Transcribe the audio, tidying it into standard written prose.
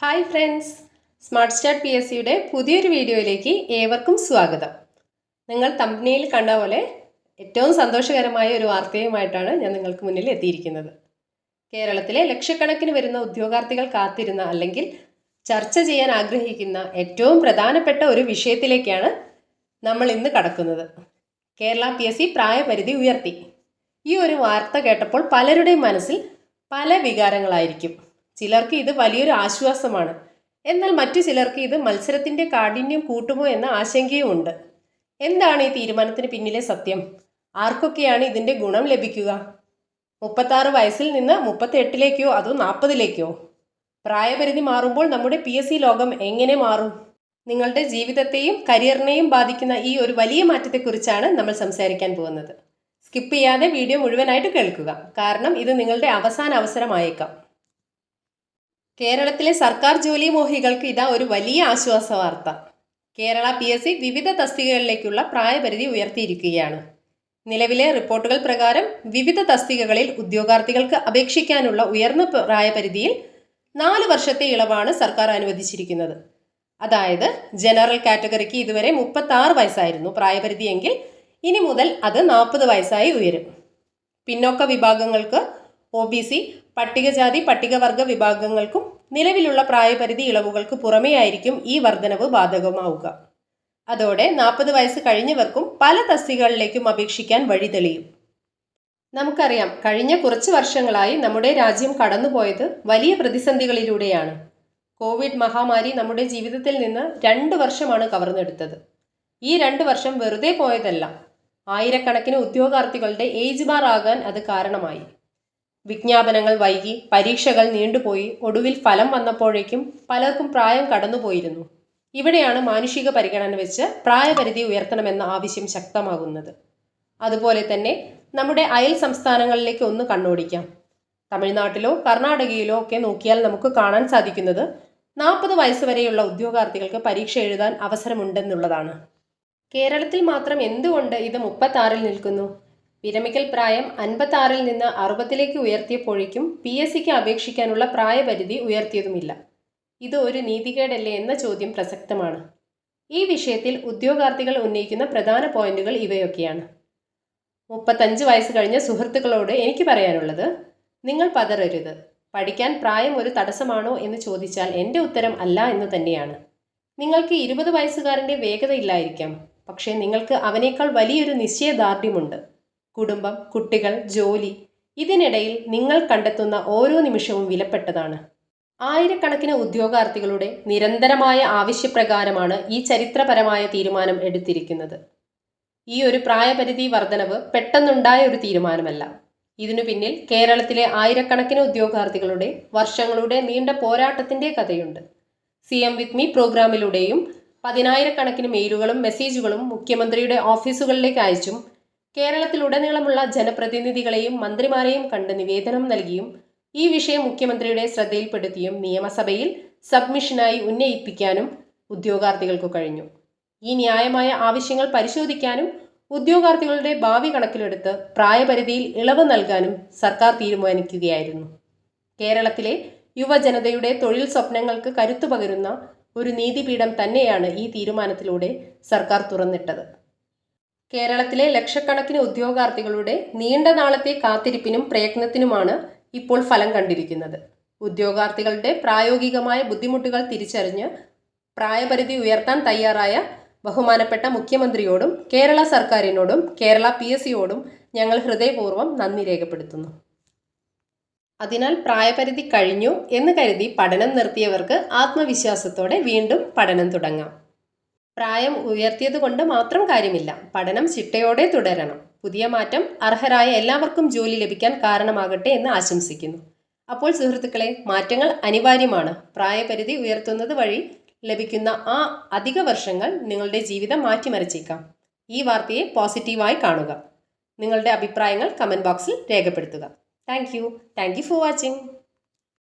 Hi friends, smart start P S സിയുടെ പുതിയൊരു വീഡിയോയിലേക്ക് ഏവർക്കും സ്വാഗതം. നിങ്ങൾ തംബ്നെയിൽ കണ്ട പോലെ ഏറ്റവും സന്തോഷകരമായ ഒരു വാർത്തയുമായിട്ടാണ് ഞാൻ നിങ്ങൾക്ക് മുന്നിൽ എത്തിയിരിക്കുന്നത്. കേരളത്തിലെ ലക്ഷക്കണക്കിന് വരുന്ന ഉദ്യോഗാർത്ഥികൾ കാത്തിരുന്ന അല്ലെങ്കിൽ ചർച്ച ചെയ്യാൻ ആഗ്രഹിക്കുന്ന ഏറ്റവും പ്രധാനപ്പെട്ട ഒരു വിഷയത്തിലേക്കാണ് നമ്മൾ ഇന്ന് കടക്കുന്നത്. കേരള PSC പ്രായപരിധി ഉയർത്തി. ഈ ഒരു വാർത്ത കേട്ടപ്പോൾ പലരുടെയും മനസ്സിൽ പല വികാരങ്ങളായിരിക്കും. ചിലർക്ക് ഇത് വലിയൊരു ആശ്വാസമാണ്, എന്നാൽ മറ്റു ചിലർക്ക് ഇത് മത്സരത്തിൻ്റെ കാഠിന്യം കൂട്ടുമോ എന്ന ആശങ്കയും ഉണ്ട്. എന്താണ് ഈ തീരുമാനത്തിന് പിന്നിലെ സത്യം? ആർക്കൊക്കെയാണ് ഇതിൻ്റെ ഗുണം ലഭിക്കുക? 36 വയസ്സിൽ നിന്ന് 38ലേക്കോ അതോ 40ലേക്കോ? പ്രായപരിധി മാറുമ്പോൾ നമ്മുടെ PSC ലോകം എങ്ങനെ മാറും? നിങ്ങളുടെ ജീവിതത്തെയും കരിയറിനെയും ബാധിക്കുന്ന ഈ ഒരു വലിയ മാറ്റത്തെക്കുറിച്ചാണ് നമ്മൾ സംസാരിക്കാൻ പോകുന്നത്. സ്കിപ്പ് ചെയ്യാതെ വീഡിയോ മുഴുവനായിട്ട് കേൾക്കുക, കാരണം ഇത് നിങ്ങളുടെ അവസാന അവസരമായേക്കാം. കേരളത്തിലെ സർക്കാർ ജോലി മോഹികൾക്ക് ഇതാ ഒരു വലിയ ആശ്വാസ വാർത്ത. കേരള PSC വിവിധ തസ്തികകളിലേക്കുള്ള പ്രായപരിധി ഉയർത്തിയിരിക്കുകയാണ്. നിലവിലെ റിപ്പോർട്ടുകൾ പ്രകാരം വിവിധ തസ്തികകളിൽ ഉദ്യോഗാർത്ഥികൾക്ക് അപേക്ഷിക്കാനുള്ള ഉയർന്ന പ്രായപരിധിയിൽ 4 വർഷത്തെ ഇളവാണ് സർക്കാർ അനുവദിച്ചിരിക്കുന്നത്. അതായത് ജനറൽ കാറ്റഗറിക്ക് ഇതുവരെ 36 വയസ്സായിരുന്നു പ്രായപരിധിയെങ്കിൽ ഇനി മുതൽ അത് 40 വയസ്സായി ഉയരും. പിന്നോക്ക വിഭാഗങ്ങൾക്ക്, OBC, പട്ടികജാതി പട്ടികവർഗ വിഭാഗങ്ങൾക്കും നിലവിലുള്ള പ്രായപരിധി ഇളവുകൾക്ക് പുറമെയായിരിക്കും ഈ വർധനവ് ബാധകമാവുക. അതോടെ 40 വയസ്സ് കഴിഞ്ഞവർക്കും പല തസ്തികകളിലേക്കും അപേക്ഷിക്കാൻ വഴി തെളിയും. നമുക്കറിയാം, കഴിഞ്ഞ കുറച്ച് വർഷങ്ങളായി നമ്മുടെ രാജ്യം കടന്നുപോയത് വലിയ പ്രതിസന്ധികളിലൂടെയാണ്. കോവിഡ് മഹാമാരി നമ്മുടെ ജീവിതത്തിൽ നിന്ന് 2 വർഷമാണ് കവർന്നെടുത്തത്. ഈ 2 വർഷം വെറുതെ പോയതല്ല, ആയിരക്കണക്കിന് ഉദ്യോഗാർത്ഥികളുടെ ഏജ് ബാർ ആകാൻ അത് കാരണമായി. വിജ്ഞാപനങ്ങൾ വൈകി, പരീക്ഷകൾ നീണ്ടുപോയി, ഒടുവിൽ ഫലം വന്നപ്പോഴേക്കും പലർക്കും പ്രായം കടന്നുപോയിരുന്നു. ഇവിടെയാണ് മാനുഷിക പരിഗണന വെച്ച് പ്രായപരിധി ഉയർത്തണമെന്ന ആവശ്യം ശക്തമാകുന്നത്. അതുപോലെ തന്നെ നമ്മുടെ അയൽ സംസ്ഥാനങ്ങളിലേക്ക് ഒന്ന് കണ്ണോടിക്കാം. തമിഴ്നാട്ടിലോ കർണാടകയിലോ ഒക്കെ നോക്കിയാൽ നമുക്ക് കാണാൻ സാധിക്കുന്നത് 40 വയസ്സ് വരെയുള്ള ഉദ്യോഗാർത്ഥികൾക്ക് പരീക്ഷ എഴുതാൻ അവസരമുണ്ടെന്നുള്ളതാണ്. കേരളത്തിൽ മാത്രം എന്തുകൊണ്ട് ഇത് 36-ൽ നിൽക്കുന്നു? വിരമിക്കൽ പ്രായം 56-ൽ നിന്ന് 60-ലേക്ക് ഉയർത്തിയപ്പോഴേക്കും PSCക്ക് അപേക്ഷിക്കാനുള്ള പ്രായപരിധി ഉയർത്തിയതുമില്ല. ഇത് ഒരു നീതികേടല്ലേ എന്ന ചോദ്യം പ്രസക്തമാണ്. ഈ വിഷയത്തിൽ ഉദ്യോഗാർത്ഥികൾ ഉന്നയിക്കുന്ന പ്രധാന പോയിന്റുകൾ ഇവയൊക്കെയാണ്. 35 വയസ്സ് കഴിഞ്ഞ സുഹൃത്തുക്കളോട് എനിക്ക് പറയാനുള്ളത്, നിങ്ങൾ പതറരുത്. പഠിക്കാൻ പ്രായം ഒരു തടസ്സമാണോ എന്ന് ചോദിച്ചാൽ എൻ്റെ ഉത്തരം അല്ല എന്ന് തന്നെയാണ്. നിങ്ങൾക്ക് 20 വയസ്സുകാരൻ്റെ വേഗത ഇല്ലായിരിക്കാം, പക്ഷേ നിങ്ങൾക്ക് അവനേക്കാൾ വലിയൊരു നിശ്ചയദാർഢ്യമുണ്ട്. കുടുംബം, കുട്ടികൾ, ജോലി, ഇതിനിടയിൽ നിങ്ങൾ കണ്ടെത്തുന്ന ഓരോ നിമിഷവും വിലപ്പെട്ടതാണ്. ആയിരക്കണക്കിന് ഉദ്യോഗാർത്ഥികളുടെ നിരന്തരമായ ആവശ്യപ്രകാരമാണ് ഈ ചരിത്രപരമായ തീരുമാനം എടുത്തിരിക്കുന്നത്. ഈ ഒരു പ്രായപരിധി വർധനവ് പെട്ടെന്നുണ്ടായ ഒരു തീരുമാനമല്ല. ഇതിനു പിന്നിൽ കേരളത്തിലെ ആയിരക്കണക്കിന് ഉദ്യോഗാർത്ഥികളുടെ വർഷങ്ങളുടെ നീണ്ട പോരാട്ടത്തിൻ്റെ കഥയുണ്ട്. CM with me പ്രോഗ്രാമിലൂടെയും 10,000-കണക്കിന് മെയിലുകളും മെസ്സേജുകളും മുഖ്യമന്ത്രിയുടെ ഓഫീസുകളിലേക്ക് അയച്ചും കേരളത്തിലുടനീളമുള്ള ജനപ്രതിനിധികളെയും മന്ത്രിമാരെയും കണ്ട് നിവേദനം നൽകിയും ഈ വിഷയം മുഖ്യമന്ത്രിയുടെ ശ്രദ്ധയിൽപ്പെടുത്തിയും നിയമസഭയിൽ സബ്മിഷനായി ഉന്നയിപ്പിക്കാനും ഉദ്യോഗാർത്ഥികൾക്ക് കഴിഞ്ഞു. ഈ ന്യായമായ ആവശ്യങ്ങൾ പരിശോധിക്കാനും ഉദ്യോഗാർത്ഥികളുടെ ഭാവി കണക്കിലെടുത്ത് പ്രായപരിധിയിൽ ഇളവ് നൽകാനും സർക്കാർ തീരുമാനിക്കുകയായിരുന്നു. കേരളത്തിലെ യുവജനതയുടെ തൊഴിൽ സ്വപ്നങ്ങൾക്ക് കരുത്തു പകരുന്ന ഒരു നീതിപീഠം തന്നെയാണ് ഈ തീരുമാനത്തിലൂടെ സർക്കാർ തുറന്നിട്ടത്. കേരളത്തിലെ ലക്ഷക്കണക്കിന് ഉദ്യോഗാർത്ഥികളുടെ നീണ്ട നാളത്തെ കാത്തിരിപ്പിനും പ്രയത്നത്തിനുമാണ് ഇപ്പോൾ ഫലം കണ്ടിരിക്കുന്നത്. ഉദ്യോഗാർത്ഥികളുടെ പ്രായോഗികമായ ബുദ്ധിമുട്ടുകൾ തിരിച്ചറിഞ്ഞ് പ്രായപരിധി ഉയർത്താൻ തയ്യാറായ ബഹുമാനപ്പെട്ട മുഖ്യമന്ത്രിയോടും കേരള സർക്കാരിനോടും കേരള PSCയോടും ഞങ്ങൾ ഹൃദയപൂർവ്വം നന്ദി രേഖപ്പെടുത്തുന്നു. അതിനാൽ പ്രായപരിധി കഴിഞ്ഞു എന്ന് കരുതി പഠനം നിർത്തിയവർക്ക് ആത്മവിശ്വാസത്തോടെ വീണ്ടും പഠനം തുടങ്ങാം. പ്രായം ഉയർത്തിയത് കൊണ്ട് മാത്രം കാര്യമില്ല, പഠനം ചിട്ടയോടെ തുടരണം. പുതിയ മാറ്റം അർഹരായ എല്ലാവർക്കും ജോലി ലഭിക്കാൻ കാരണമാകട്ടെ എന്ന് ആശംസിക്കുന്നു. അപ്പോൾ സുഹൃത്തുക്കളെ, മാറ്റങ്ങൾ അനിവാര്യമാണ്. പ്രായപരിധി ഉയർത്തുന്നത് വഴി ലഭിക്കുന്ന ആ അധിക വർഷങ്ങൾ നിങ്ങളുടെ ജീവിതം മാറ്റിമറിച്ചേക്കാം. ഈ വാർത്തയെ പോസിറ്റീവായി കാണുക. നിങ്ങളുടെ അഭിപ്രായങ്ങൾ കമൻറ്റ് ബോക്സിൽ രേഖപ്പെടുത്തുക. Thank you for watching.